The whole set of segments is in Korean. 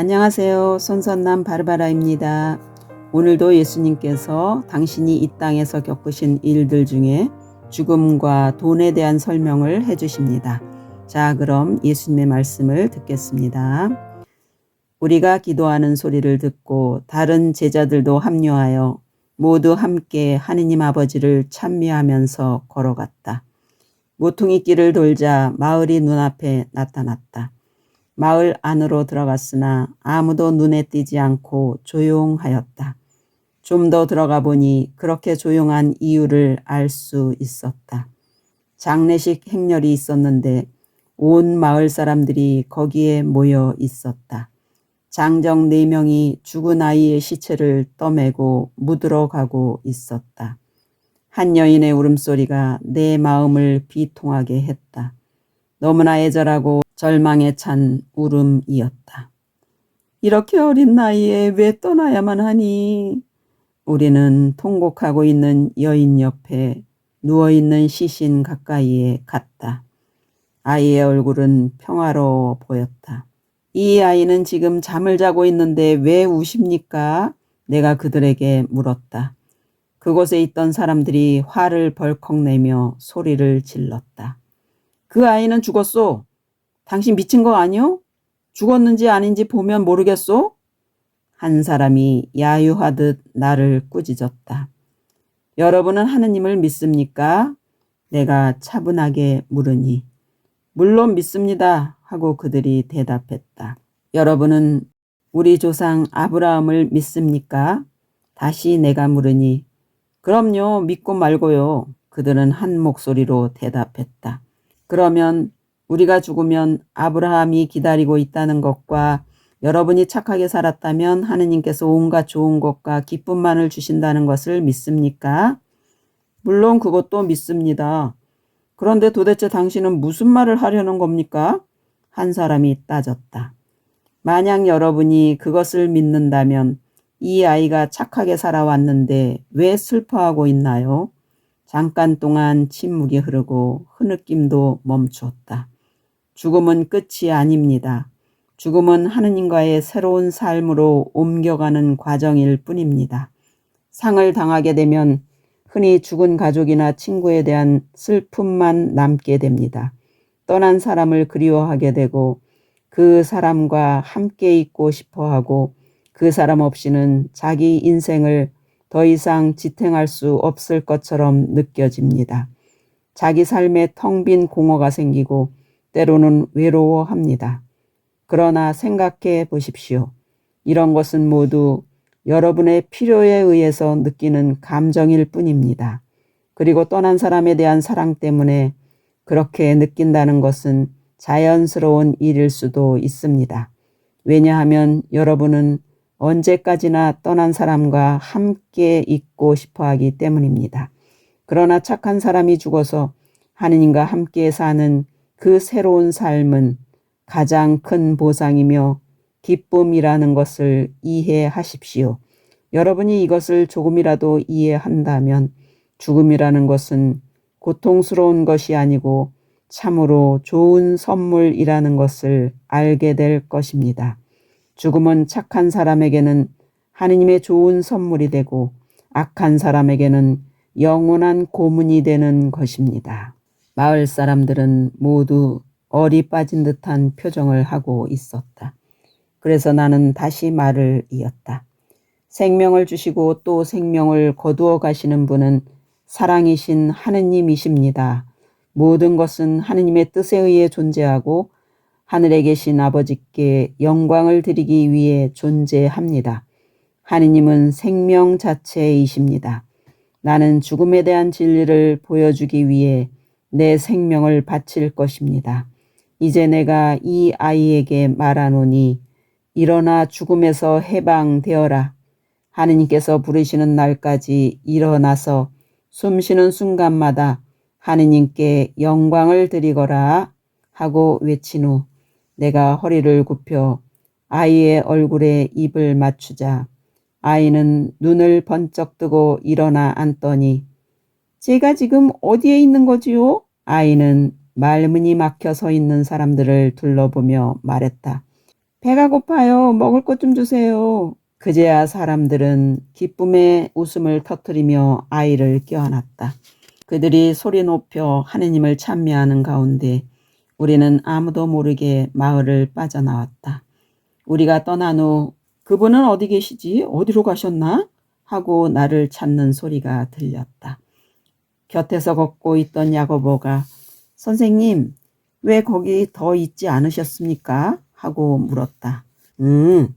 안녕하세요. 손선남 바르바라입니다. 오늘도 예수님께서 당신이 이 땅에서 겪으신 일들 중에 죽음과 돈에 대한 설명을 해주십니다. 자, 그럼 예수님의 말씀을 듣겠습니다. 우리가 기도하는 소리를 듣고 다른 제자들도 합류하여 모두 함께 하느님 아버지를 찬미하면서 걸어갔다. 모퉁이 길을 돌자 마을이 눈앞에 나타났다. 마을 안으로 들어갔으나 아무도 눈에 띄지 않고 조용하였다. 좀 더 들어가 보니 그렇게 조용한 이유를 알 수 있었다. 장례식 행렬이 있었는데 온 마을 사람들이 거기에 모여 있었다. 장정 4명이 죽은 아이의 시체를 떠매고 묻으러 가고 있었다. 한 여인의 울음소리가 내 마음을 비통하게 했다. 너무나 애절하고 절망에 찬 울음이었다. 이렇게 어린 나이에 왜 떠나야만 하니? 우리는 통곡하고 있는 여인 옆에 누워있는 시신 가까이에 갔다. 아이의 얼굴은 평화로워 보였다. 이 아이는 지금 잠을 자고 있는데 왜 우십니까? 내가 그들에게 물었다. 그곳에 있던 사람들이 화를 벌컥 내며 소리를 질렀다. 그 아이는 죽었소. 당신 미친 거 아니오? 죽었는지 아닌지 보면 모르겠소? 한 사람이 야유하듯 나를 꾸짖었다. 여러분은 하느님을 믿습니까? 내가 차분하게 물으니 물론 믿습니다 하고 그들이 대답했다. 여러분은 우리 조상 아브라함을 믿습니까? 다시 내가 물으니 그럼요, 믿고 말고요. 그들은 한 목소리로 대답했다. 그러면 우리가 죽으면 아브라함이 기다리고 있다는 것과 여러분이 착하게 살았다면 하느님께서 온갖 좋은 것과 기쁨만을 주신다는 것을 믿습니까? 물론 그것도 믿습니다. 그런데 도대체 당신은 무슨 말을 하려는 겁니까? 한 사람이 따졌다. 만약 여러분이 그것을 믿는다면 이 아이가 착하게 살아왔는데 왜 슬퍼하고 있나요? 잠깐 동안 침묵이 흐르고 흐느낌도 멈추었다. 죽음은 끝이 아닙니다. 죽음은 하느님과의 새로운 삶으로 옮겨가는 과정일 뿐입니다. 상을 당하게 되면 흔히 죽은 가족이나 친구에 대한 슬픔만 남게 됩니다. 떠난 사람을 그리워하게 되고 그 사람과 함께 있고 싶어하고 그 사람 없이는 자기 인생을 더 이상 지탱할 수 없을 것처럼 느껴집니다. 자기 삶에 텅 빈 공허가 생기고 때로는 외로워합니다. 그러나 생각해 보십시오. 이런 것은 모두 여러분의 필요에 의해서 느끼는 감정일 뿐입니다. 그리고 떠난 사람에 대한 사랑 때문에 그렇게 느낀다는 것은 자연스러운 일일 수도 있습니다. 왜냐하면 여러분은 언제까지나 떠난 사람과 함께 있고 싶어 하기 때문입니다. 그러나 착한 사람이 죽어서 하느님과 함께 사는 그 새로운 삶은 가장 큰 보상이며 기쁨이라는 것을 이해하십시오. 여러분이 이것을 조금이라도 이해한다면 죽음이라는 것은 고통스러운 것이 아니고 참으로 좋은 선물이라는 것을 알게 될 것입니다. 죽음은 착한 사람에게는 하느님의 좋은 선물이 되고 악한 사람에게는 영원한 고문이 되는 것입니다. 마을 사람들은 모두 얼이 빠진 듯한 표정을 하고 있었다. 그래서 나는 다시 말을 이었다. 생명을 주시고 또 생명을 거두어 가시는 분은 사랑이신 하느님이십니다. 모든 것은 하느님의 뜻에 의해 존재하고 하늘에 계신 아버지께 영광을 드리기 위해 존재합니다. 하느님은 생명 자체이십니다. 나는 죽음에 대한 진리를 보여주기 위해 내 생명을 바칠 것입니다. 이제 내가 이 아이에게 말하노니 일어나 죽음에서 해방되어라. 하느님께서 부르시는 날까지 일어나서 숨쉬는 순간마다 하느님께 영광을 드리거라 하고 외친 후 내가 허리를 굽혀 아이의 얼굴에 입을 맞추자 아이는 눈을 번쩍 뜨고 일어나 앉더니 제가 지금 어디에 있는 거지요? 아이는 말문이 막혀 서 있는 사람들을 둘러보며 말했다. 배가 고파요. 먹을 것 좀 주세요. 그제야 사람들은 기쁨의 웃음을 터뜨리며 아이를 껴안았다. 그들이 소리 높여 하느님을 찬미하는 가운데 우리는 아무도 모르게 마을을 빠져나왔다. 우리가 떠난 후 그분은 어디 계시지? 어디로 가셨나? 하고 나를 찾는 소리가 들렸다. 곁에서 걷고 있던 야고보가 선생님, 왜 거기 더 있지 않으셨습니까? 하고 물었다.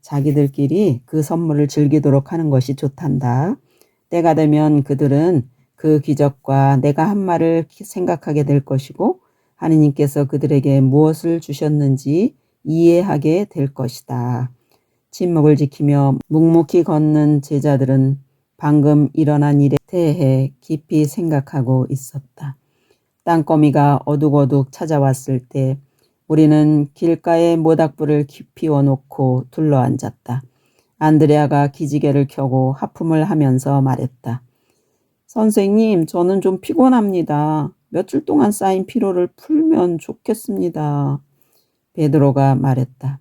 자기들끼리 그 선물을 즐기도록 하는 것이 좋단다. 때가 되면 그들은 그 기적과 내가 한 말을 생각하게 될 것이고 하느님께서 그들에게 무엇을 주셨는지 이해하게 될 것이다. 침묵을 지키며 묵묵히 걷는 제자들은 방금 일어난 일에 대해 깊이 생각하고 있었다. 땅거미가 어둑어둑 찾아왔을 때 우리는 길가에 모닥불을 피워놓고 둘러앉았다. 안드레아가 기지개를 켜고 하품을 하면서 말했다. 선생님, 저는 좀 피곤합니다. 며칠 동안 쌓인 피로를 풀면 좋겠습니다. 베드로가 말했다.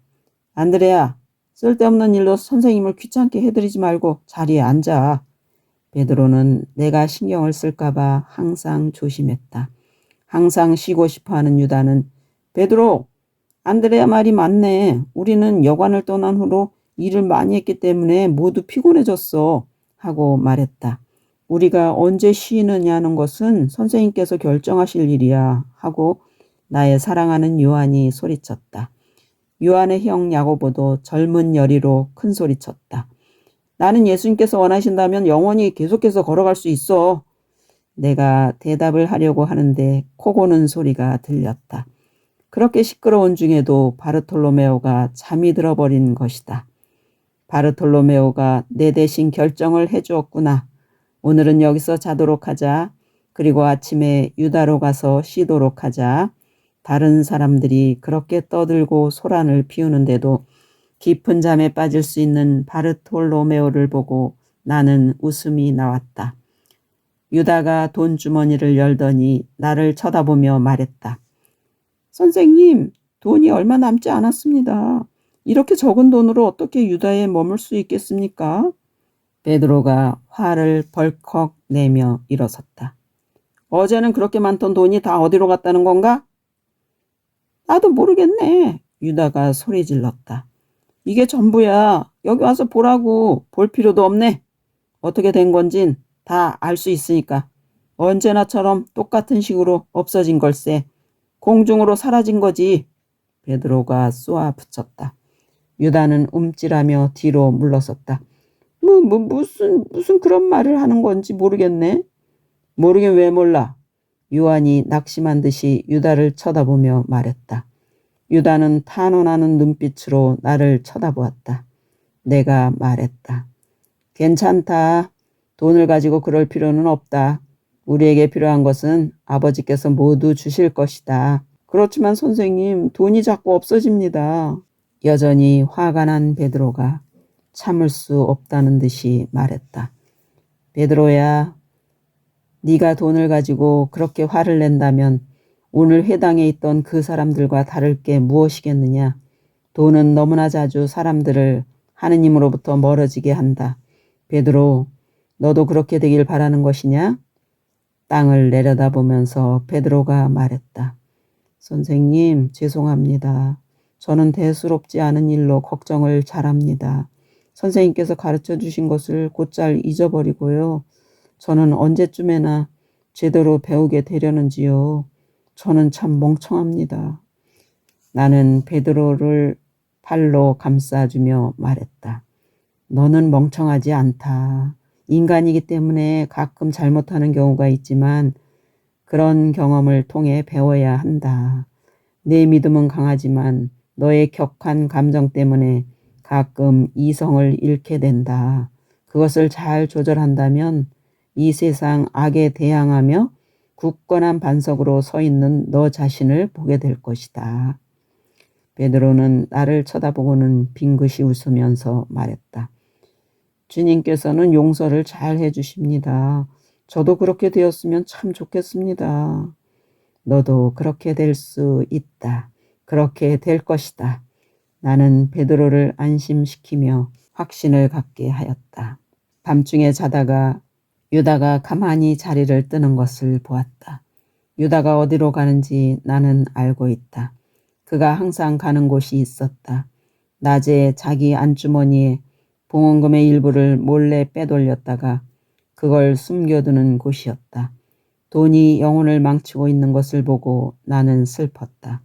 안드레아, 쓸데없는 일로 선생님을 귀찮게 해드리지 말고 자리에 앉아. 베드로는 내가 신경을 쓸까봐 항상 조심했다. 항상 쉬고 싶어하는 유다는 베드로, 안드레아 말이 맞네. 우리는 여관을 떠난 후로 일을 많이 했기 때문에 모두 피곤해졌어. 하고 말했다. 우리가 언제 쉬느냐는 것은 선생님께서 결정하실 일이야. 하고 나의 사랑하는 요한이 소리쳤다. 요한의 형 야고보도 젊은 열의로 큰 소리쳤다. 나는 예수님께서 원하신다면 영원히 계속해서 걸어갈 수 있어. 내가 대답을 하려고 하는데 코 고는 소리가 들렸다. 그렇게 시끄러운 중에도 바르톨로메오가 잠이 들어버린 것이다. 바르톨로메오가 내 대신 결정을 해주었구나. 오늘은 여기서 자도록 하자. 그리고 아침에 유다로 가서 쉬도록 하자. 다른 사람들이 그렇게 떠들고 소란을 피우는데도 깊은 잠에 빠질 수 있는 바르톨로메오를 보고 나는 웃음이 나왔다. 유다가 돈 주머니를 열더니 나를 쳐다보며 말했다. 선생님, 돈이 얼마 남지 않았습니다. 이렇게 적은 돈으로 어떻게 유다에 머물 수 있겠습니까? 베드로가 화를 벌컥 내며 일어섰다. 어제는 그렇게 많던 돈이 다 어디로 갔다는 건가? 나도 모르겠네. 유다가 소리 질렀다. 이게 전부야. 여기 와서 보라고. 볼 필요도 없네. 어떻게 된 건진 다 알 수 있으니까. 언제나처럼 똑같은 식으로 없어진 걸세. 공중으로 사라진 거지. 베드로가 쏘아 붙였다. 유다는 움찔하며 뒤로 물러섰다. 무슨 그런 말을 하는 건지 모르겠네. 모르긴 왜 몰라. 요한이 낙심한 듯이 유다를 쳐다보며 말했다. 유다는 탄원하는 눈빛으로 나를 쳐다보았다. 내가 말했다. 괜찮다. 돈을 가지고 그럴 필요는 없다. 우리에게 필요한 것은 아버지께서 모두 주실 것이다. 그렇지만 선생님, 돈이 자꾸 없어집니다. 여전히 화가 난 베드로가 참을 수 없다는 듯이 말했다. 베드로야, 네가 돈을 가지고 그렇게 화를 낸다면 오늘 회당에 있던 그 사람들과 다를 게 무엇이겠느냐. 돈은 너무나 자주 사람들을 하느님으로부터 멀어지게 한다. 베드로, 너도 그렇게 되길 바라는 것이냐? 땅을 내려다보면서 베드로가 말했다. 선생님, 죄송합니다. 저는 대수롭지 않은 일로 걱정을 잘합니다. 선생님께서 가르쳐 주신 것을 곧잘 잊어버리고요. 저는 언제쯤에나 제대로 배우게 되려는지요. 저는 참 멍청합니다. 나는 베드로를 팔로 감싸주며 말했다. 너는 멍청하지 않다. 인간이기 때문에 가끔 잘못하는 경우가 있지만 그런 경험을 통해 배워야 한다. 내 믿음은 강하지만 너의 격한 감정 때문에 가끔 이성을 잃게 된다. 그것을 잘 조절한다면 이 세상 악에 대항하며 굳건한 반석으로 서 있는 너 자신을 보게 될 것이다. 베드로는 나를 쳐다보고는 빙긋이 웃으면서 말했다. 주님께서는 용서를 잘 해주십니다. 저도 그렇게 되었으면 참 좋겠습니다. 너도 그렇게 될 수 있다. 그렇게 될 것이다. 나는 베드로를 안심시키며 확신을 갖게 하였다. 밤중에 자다가 유다가 가만히 자리를 뜨는 것을 보았다. 유다가 어디로 가는지 나는 알고 있다. 그가 항상 가는 곳이 있었다. 낮에 자기 안주머니에 봉헌금의 일부를 몰래 빼돌렸다가 그걸 숨겨두는 곳이었다. 돈이 영혼을 망치고 있는 것을 보고 나는 슬펐다.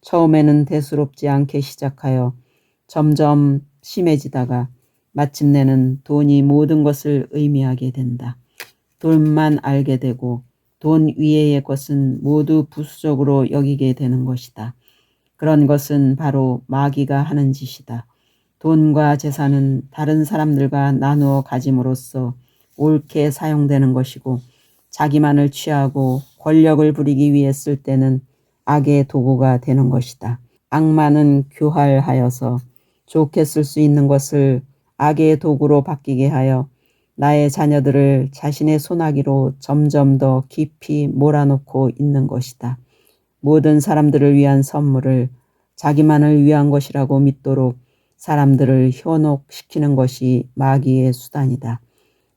처음에는 대수롭지 않게 시작하여 점점 심해지다가 마침내는 돈이 모든 것을 의미하게 된다. 돈만 알게 되고 돈 위에의 것은 모두 부수적으로 여기게 되는 것이다. 그런 것은 바로 마귀가 하는 짓이다. 돈과 재산은 다른 사람들과 나누어 가짐으로써 옳게 사용되는 것이고 자기만을 취하고 권력을 부리기 위해 쓸 때는 악의 도구가 되는 것이다. 악마는 교활하여서 좋게 쓸 수 있는 것을 악의 도구로 바뀌게 하여 나의 자녀들을 자신의 소나기로 점점 더 깊이 몰아넣고 있는 것이다. 모든 사람들을 위한 선물을 자기만을 위한 것이라고 믿도록 사람들을 현혹시키는 것이 마귀의 수단이다.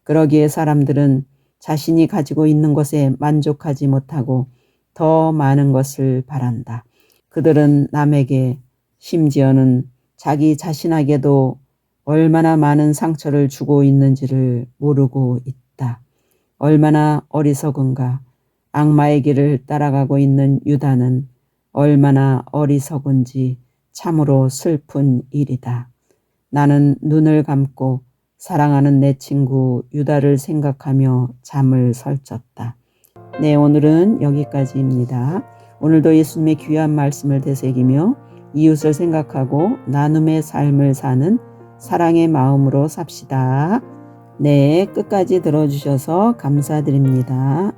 그러기에 사람들은 자신이 가지고 있는 것에 만족하지 못하고 더 많은 것을 바란다. 그들은 남에게 심지어는 자기 자신에게도 얼마나 많은 상처를 주고 있는지를 모르고 있다. 얼마나 어리석은가. 악마의 길을 따라가고 있는 유다는 얼마나 어리석은지 참으로 슬픈 일이다. 나는 눈을 감고 사랑하는 내 친구 유다를 생각하며 잠을 설쳤다. 네, 오늘은 여기까지입니다. 오늘도 예수님의 귀한 말씀을 되새기며 이웃을 생각하고 나눔의 삶을 사는 사랑의 마음으로 삽시다. 네, 끝까지 들어주셔서 감사드립니다.